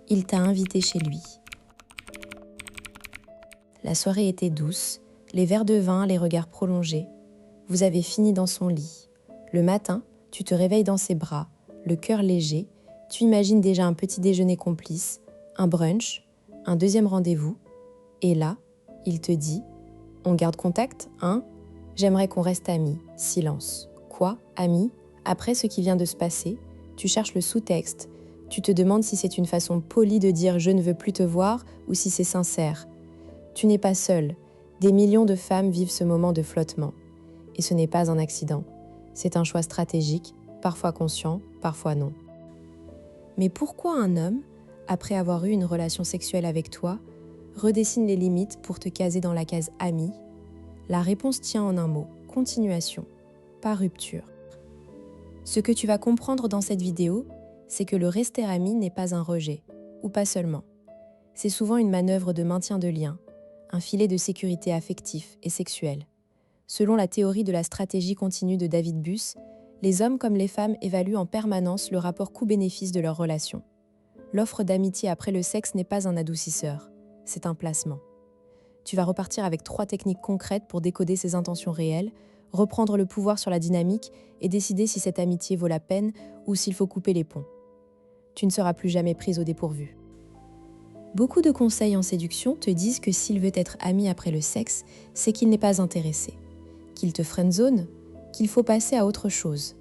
Il t'a invité chez lui. La soirée était douce, les verres de vin, les regards prolongés. Vous avez fini dans son lit. Le matin, tu te réveilles dans ses bras, le cœur léger. Tu imagines déjà un petit déjeuner complice, un brunch, un deuxième rendez-vous. Et là, il te dit « On garde contact, hein ? J'aimerais qu'on reste amis. » Silence. Quoi, amis ? Après ce qui vient de se passer, tu cherches le sous-texte. Tu te demandes si c'est une façon polie de dire « je ne veux plus te voir » ou si c'est sincère. Tu n'es pas seule. Des millions de femmes vivent ce moment de flottement. Et ce n'est pas un accident. C'est un choix stratégique, parfois conscient, parfois non. Mais pourquoi un homme, après avoir eu une relation sexuelle avec toi, redessine les limites pour te caser dans la case ami ? La réponse tient en un mot, continuation, pas rupture. Ce que tu vas comprendre dans cette vidéo, c'est que le rester ami n'est pas un rejet, ou pas seulement. C'est souvent une manœuvre de maintien de lien, un filet de sécurité affectif et sexuel. Selon la théorie de la stratégie continue de David Buss, les hommes comme les femmes évaluent en permanence le rapport coût-bénéfice de leur relation. L'offre d'amitié après le sexe n'est pas un adoucisseur, c'est un placement. Tu vas repartir avec 3 techniques concrètes pour décoder ses intentions réelles, reprendre le pouvoir sur la dynamique et décider si cette amitié vaut la peine ou s'il faut couper les ponts. Tu ne seras plus jamais prise au dépourvu. Beaucoup de conseils en séduction te disent que s'il veut être ami après le sexe, c'est qu'il n'est pas intéressé, qu'il te friendzone, qu'il faut passer à autre chose.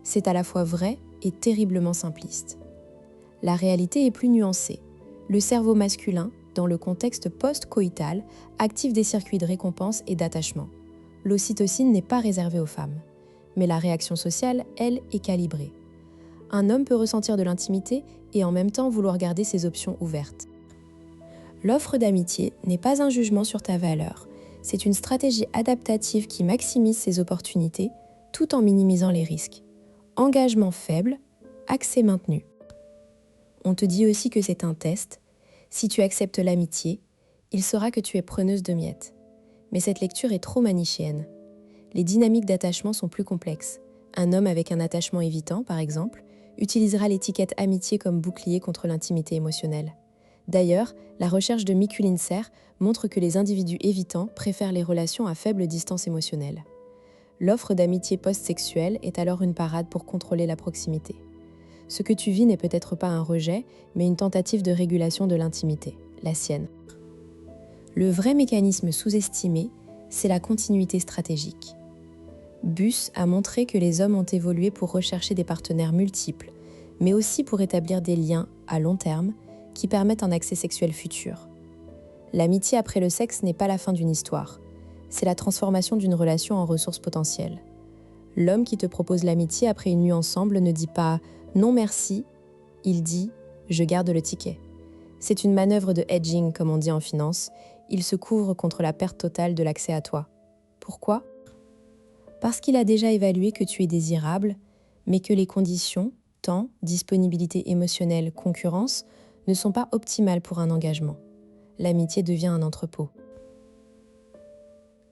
C'est à la fois vrai et terriblement simpliste. La réalité est plus nuancée. Le cerveau masculin, dans le contexte post-coïtal, active des circuits de récompense et d'attachement. L'ocytocine n'est pas réservée aux femmes. Mais la réaction sociale, elle, est calibrée. Un homme peut ressentir de l'intimité et en même temps vouloir garder ses options ouvertes. L'offre d'amitié n'est pas un jugement sur ta valeur. C'est une stratégie adaptative qui maximise ses opportunités tout en minimisant les risques. Engagement faible, accès maintenu. On te dit aussi que c'est un test. Si tu acceptes l'amitié, il saura que tu es preneuse de miettes. Mais cette lecture est trop manichéenne. Les dynamiques d'attachement sont plus complexes. Un homme avec un attachement évitant, par exemple, utilisera l'étiquette amitié comme bouclier contre l'intimité émotionnelle. D'ailleurs, la recherche de Mikul Inser montre que les individus évitants préfèrent les relations à faible distance émotionnelle. L'offre d'amitié post-sexuelle est alors une parade pour contrôler la proximité. Ce que tu vis n'est peut-être pas un rejet, mais une tentative de régulation de l'intimité, la sienne. Le vrai mécanisme sous-estimé, c'est la continuité stratégique. Buss a montré que les hommes ont évolué pour rechercher des partenaires multiples, mais aussi pour établir des liens à long terme qui permettent un accès sexuel futur. L'amitié après le sexe n'est pas la fin d'une histoire, c'est la transformation d'une relation en ressource potentielle. L'homme qui te propose l'amitié après une nuit ensemble ne dit pas « non merci », il dit « je garde le ticket ». C'est une manœuvre de hedging, comme on dit en finance, il se couvre contre la perte totale de l'accès à toi. Pourquoi ? Parce qu'il a déjà évalué que tu es désirable, mais que les conditions, temps, disponibilité émotionnelle, concurrence, ne sont pas optimales pour un engagement. L'amitié devient un entrepôt.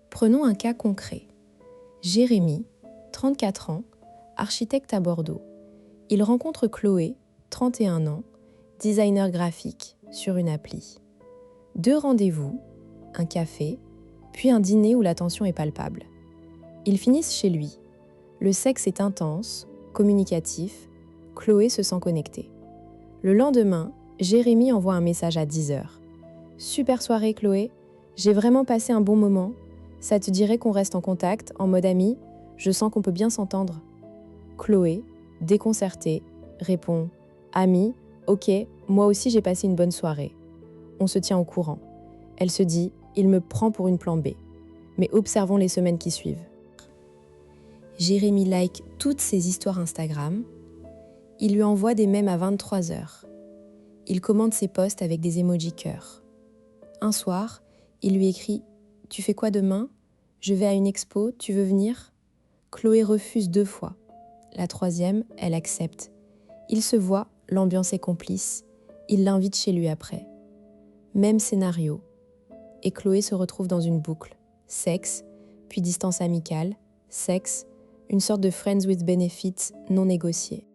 Prenons un cas concret. Jérémy, 34 ans, architecte à Bordeaux. Il rencontre Chloé, 31 ans, designer graphique, sur une appli. 2 rendez-vous, un café, puis un dîner où la tension est palpable. Ils finissent chez lui. Le sexe est intense, communicatif, Chloé se sent connectée. Le lendemain, Jérémy envoie un message à 10h. « Super soirée Chloé, j'ai vraiment passé un bon moment. Ça te dirait qu'on reste en contact, en mode ami ? Je sens qu'on peut bien s'entendre. » Chloé, déconcertée, répond « Ami, ok, moi aussi j'ai passé une bonne soirée. » On se tient au courant. Elle se dit « Il me prend pour une plan B. » Mais observons les semaines qui suivent. Jérémy like toutes ses histoires Instagram. Il lui envoie des mèmes à 23h. Il commente ses posts avec des emojis cœur. Un soir, il lui écrit « Tu fais quoi demain ? Je vais à une expo, tu veux venir ?» Chloé refuse 2 fois. La 3e, elle accepte. Ils se voient, l'ambiance est complice. Il l'invite chez lui après. Même scénario. Et Chloé se retrouve dans une boucle. Sexe, puis distance amicale, sexe, une sorte de friends with benefits non négociée.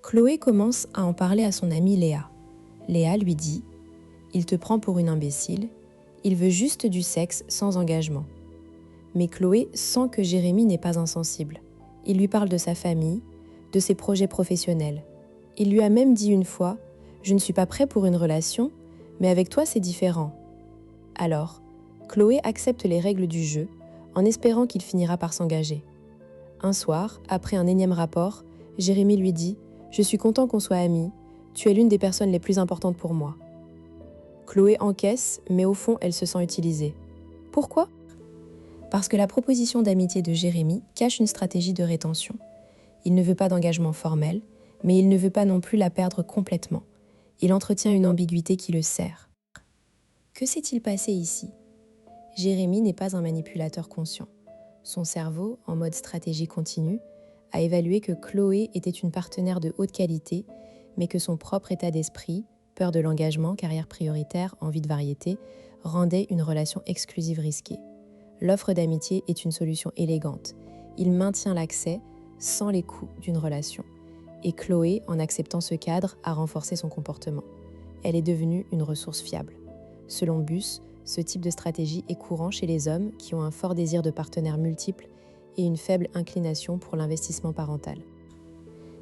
Chloé commence à en parler à son amie Léa. Léa lui dit « Il te prend pour une imbécile, il veut juste du sexe sans engagement. » Mais Chloé sent que Jérémy n'est pas insensible. Il lui parle de sa famille, de ses projets professionnels. Il lui a même dit une fois « Je ne suis pas prêt pour une relation, mais avec toi c'est différent. » Alors, Chloé accepte les règles du jeu en espérant qu'il finira par s'engager. Un soir, après un énième rapport, Jérémy lui dit « Je suis content qu'on soit amis, tu es l'une des personnes les plus importantes pour moi. » Chloé encaisse, mais au fond, elle se sent utilisée. Pourquoi ? Parce que la proposition d'amitié de Jérémy cache une stratégie de rétention. Il ne veut pas d'engagement formel, mais il ne veut pas non plus la perdre complètement. Il entretient une ambiguïté qui le sert. Que s'est-il passé ici ? Jérémy n'est pas un manipulateur conscient. Son cerveau, en mode stratégie continue, a évalué que Chloé était une partenaire de haute qualité, mais que son propre état d'esprit, peur de l'engagement, carrière prioritaire, envie de variété, rendait une relation exclusive risquée. L'offre d'amitié est une solution élégante. Il maintient l'accès sans les coûts d'une relation. Et Chloé, en acceptant ce cadre, a renforcé son comportement. Elle est devenue une ressource fiable. Selon Buss, ce type de stratégie est courant chez les hommes qui ont un fort désir de partenaires multiples et une faible inclination pour l'investissement parental.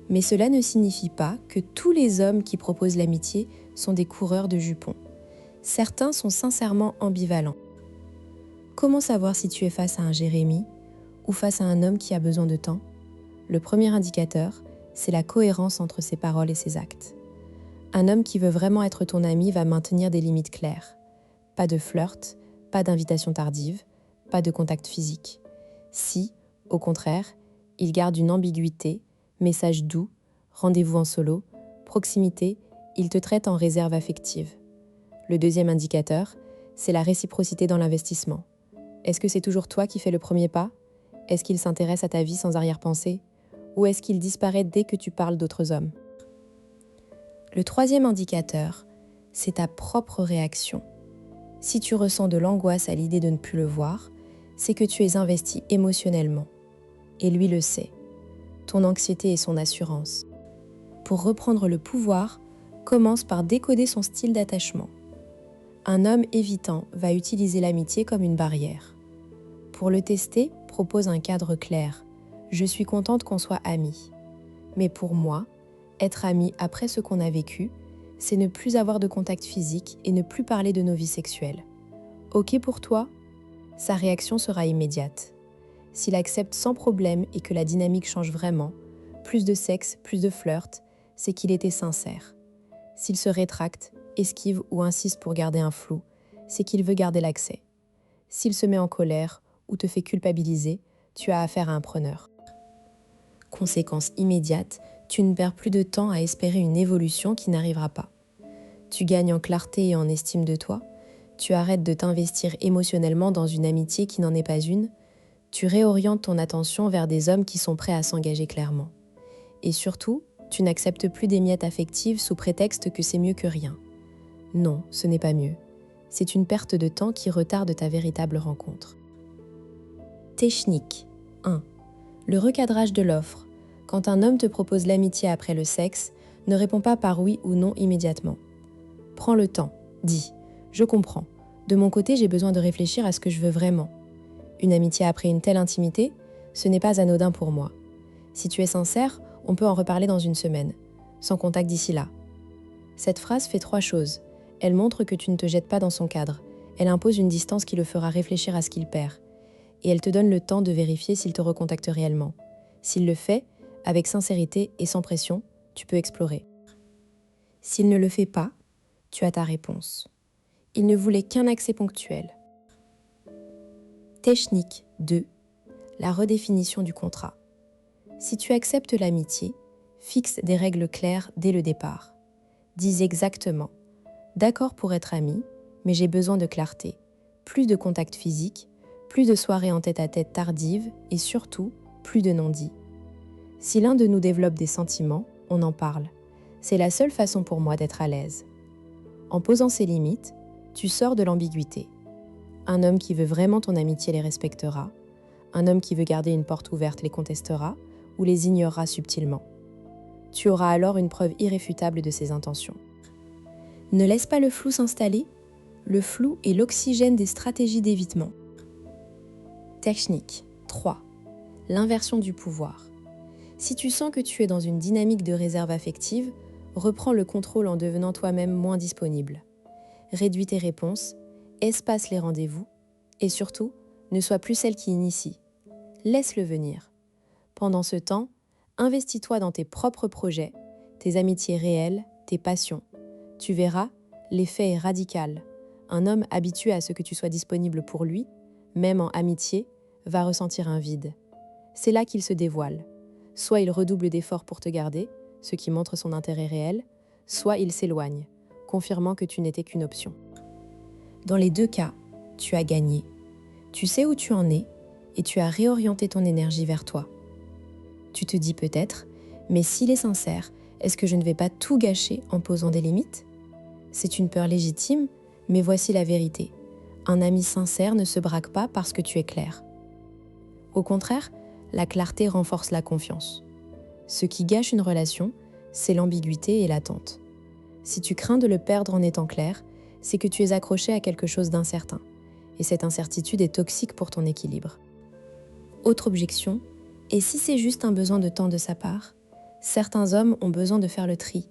Mais cela ne signifie pas que tous les hommes qui proposent l'amitié sont des coureurs de jupons. Certains sont sincèrement ambivalents. Comment savoir si tu es face à un Jérémy ou face à un homme qui a besoin de temps ? Le premier indicateur, c'est la cohérence entre ses paroles et ses actes. Un homme qui veut vraiment être ton ami va maintenir des limites claires. Pas de flirt, pas d'invitation tardive, pas de contact physique. Si, au contraire, il garde une ambiguïté, message doux, rendez-vous en solo, proximité, il te traite en réserve affective. Le deuxième indicateur, c'est la réciprocité dans l'investissement. Est-ce que c'est toujours toi qui fais le premier pas ? Est-ce qu'il s'intéresse à ta vie sans arrière-pensée ? Ou est-ce qu'il disparaît dès que tu parles d'autres hommes ? Le troisième indicateur, c'est ta propre réaction. Si tu ressens de l'angoisse à l'idée de ne plus le voir, c'est que tu es investi émotionnellement. Et lui le sait. Ton anxiété est son assurance. Pour reprendre le pouvoir, commence par décoder son style d'attachement. Un homme évitant va utiliser l'amitié comme une barrière. Pour le tester, propose un cadre clair. Je suis contente qu'on soit amis. Mais pour moi, être amis après ce qu'on a vécu, c'est ne plus avoir de contact physique et ne plus parler de nos vies sexuelles. Ok pour toi ? Sa réaction sera immédiate. S'il accepte sans problème et que la dynamique change vraiment, plus de sexe, plus de flirt, c'est qu'il était sincère. S'il se rétracte, esquive ou insiste pour garder un flou, c'est qu'il veut garder l'accès. S'il se met en colère ou te fait culpabiliser, tu as affaire à un preneur. Conséquence immédiate, tu ne perds plus de temps à espérer une évolution qui n'arrivera pas. Tu gagnes en clarté et en estime de toi, tu arrêtes de t'investir émotionnellement dans une amitié qui n'en est pas une, tu réorientes ton attention vers des hommes qui sont prêts à s'engager clairement. Et surtout, tu n'acceptes plus des miettes affectives sous prétexte que c'est mieux que rien. Non, ce n'est pas mieux. C'est une perte de temps qui retarde ta véritable rencontre. Technique 1. Le recadrage de l'offre. Quand un homme te propose l'amitié après le sexe, ne réponds pas par oui ou non immédiatement. Prends le temps, dis « Je comprends. De mon côté, j'ai besoin de réfléchir à ce que je veux vraiment. Une amitié après une telle intimité, ce n'est pas anodin pour moi. Si tu es sincère, on peut en reparler dans une semaine, sans contact d'ici là. » Cette phrase fait 3 choses. Elle montre que tu ne te jettes pas dans son cadre. Elle impose une distance qui le fera réfléchir à ce qu'il perd. Et elle te donne le temps de vérifier s'il te recontacte réellement. S'il le fait, avec sincérité et sans pression, tu peux explorer. S'il ne le fait pas, tu as ta réponse. Il ne voulait qu'un accès ponctuel. Technique 2. La redéfinition du contrat. Si tu acceptes l'amitié, fixe des règles claires dès le départ. Dis exactement « D'accord pour être amis, mais j'ai besoin de clarté. Plus de contact physique, plus de soirées en tête-à-tête tardives et surtout, plus de non-dits. Si l'un de nous développe des sentiments, on en parle. C'est la seule façon pour moi d'être à l'aise. » En posant ces limites, tu sors de l'ambiguïté. Un homme qui veut vraiment ton amitié les respectera. Un homme qui veut garder une porte ouverte les contestera ou les ignorera subtilement. Tu auras alors une preuve irréfutable de ses intentions. Ne laisse pas le flou s'installer. Le flou est l'oxygène des stratégies d'évitement. Technique 3. L'inversion du pouvoir. Si tu sens que tu es dans une dynamique de réserve affective, reprends le contrôle en devenant toi-même moins disponible. Réduis tes réponses, espace les rendez-vous et surtout, ne sois plus celle qui initie. Laisse-le venir. Pendant ce temps, investis-toi dans tes propres projets, tes amitiés réelles, tes passions. Tu verras, l'effet est radical. Un homme habitué à ce que tu sois disponible pour lui, même en amitié, va ressentir un vide. C'est là qu'il se dévoile. Soit il redouble d'efforts pour te garder, ce qui montre son intérêt réel, soit il s'éloigne, confirmant que tu n'étais qu'une option. Dans les deux cas, tu as gagné. Tu sais où tu en es et tu as réorienté ton énergie vers toi. Tu te dis peut-être, mais s'il est sincère, est-ce que je ne vais pas tout gâcher en posant des limites ? C'est une peur légitime, mais voici la vérité. Un ami sincère ne se braque pas parce que tu es clair. Au contraire, la clarté renforce la confiance. Ce qui gâche une relation, c'est l'ambiguïté et l'attente. Si tu crains de le perdre en étant clair, c'est que tu es accroché à quelque chose d'incertain. Et cette incertitude est toxique pour ton équilibre. Autre objection, et si c'est juste un besoin de temps de sa part ? Certains hommes ont besoin de faire le tri.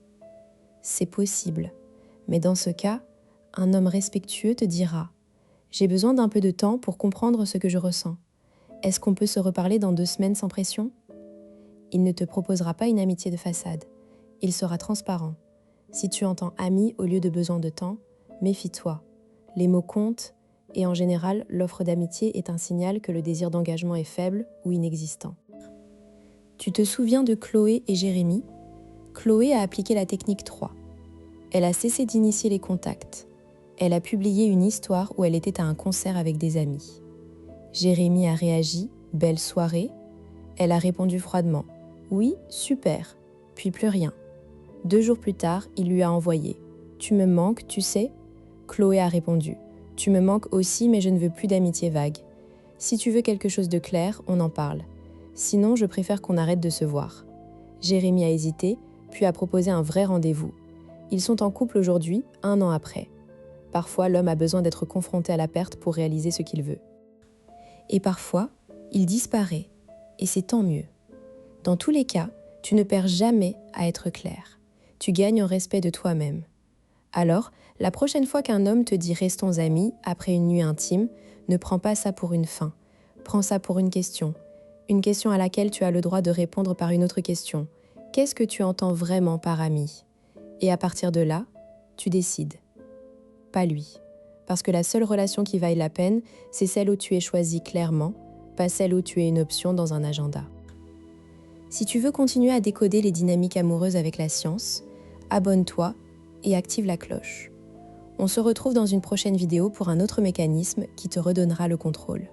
C'est possible, mais dans ce cas, un homme respectueux te dira « J'ai besoin d'un peu de temps pour comprendre ce que je ressens. Est-ce qu'on peut se reparler dans 2 semaines sans pression ?» Il ne te proposera pas une amitié de façade. Il sera transparent. Si tu entends ami au lieu de besoin de temps, méfie-toi. Les mots comptent et en général, l'offre d'amitié est un signal que le désir d'engagement est faible ou inexistant. Tu te souviens de Chloé et Jérémy ? Chloé a appliqué la technique 3. Elle a cessé d'initier les contacts. Elle a publié une histoire où elle était à un concert avec des amis. Jérémy a réagi, belle soirée. Elle a répondu froidement, oui, super, puis plus rien. 2 jours plus tard, il lui a envoyé, tu me manques, tu sais ? Chloé a répondu, tu me manques aussi, mais je ne veux plus d'amitié vague. Si tu veux quelque chose de clair, on en parle. Sinon, je préfère qu'on arrête de se voir. Jérémy a hésité, puis a proposé un vrai rendez-vous. Ils sont en couple aujourd'hui, 1 an après. Parfois, l'homme a besoin d'être confronté à la perte pour réaliser ce qu'il veut. Et parfois, il disparaît, et c'est tant mieux. Dans tous les cas, tu ne perds jamais à être clair. Tu gagnes en respect de toi-même. Alors, la prochaine fois qu'un homme te dit « restons amis » après une nuit intime, ne prends pas ça pour une fin. Prends ça pour une question à laquelle tu as le droit de répondre par une autre question. Qu'est-ce que tu entends vraiment par ami ? Et à partir de là, tu décides. Pas lui. Parce que la seule relation qui vaille la peine, c'est celle où tu es choisi clairement, pas celle où tu es une option dans un agenda. Si tu veux continuer à décoder les dynamiques amoureuses avec la science, abonne-toi et active la cloche. On se retrouve dans une prochaine vidéo pour un autre mécanisme qui te redonnera le contrôle.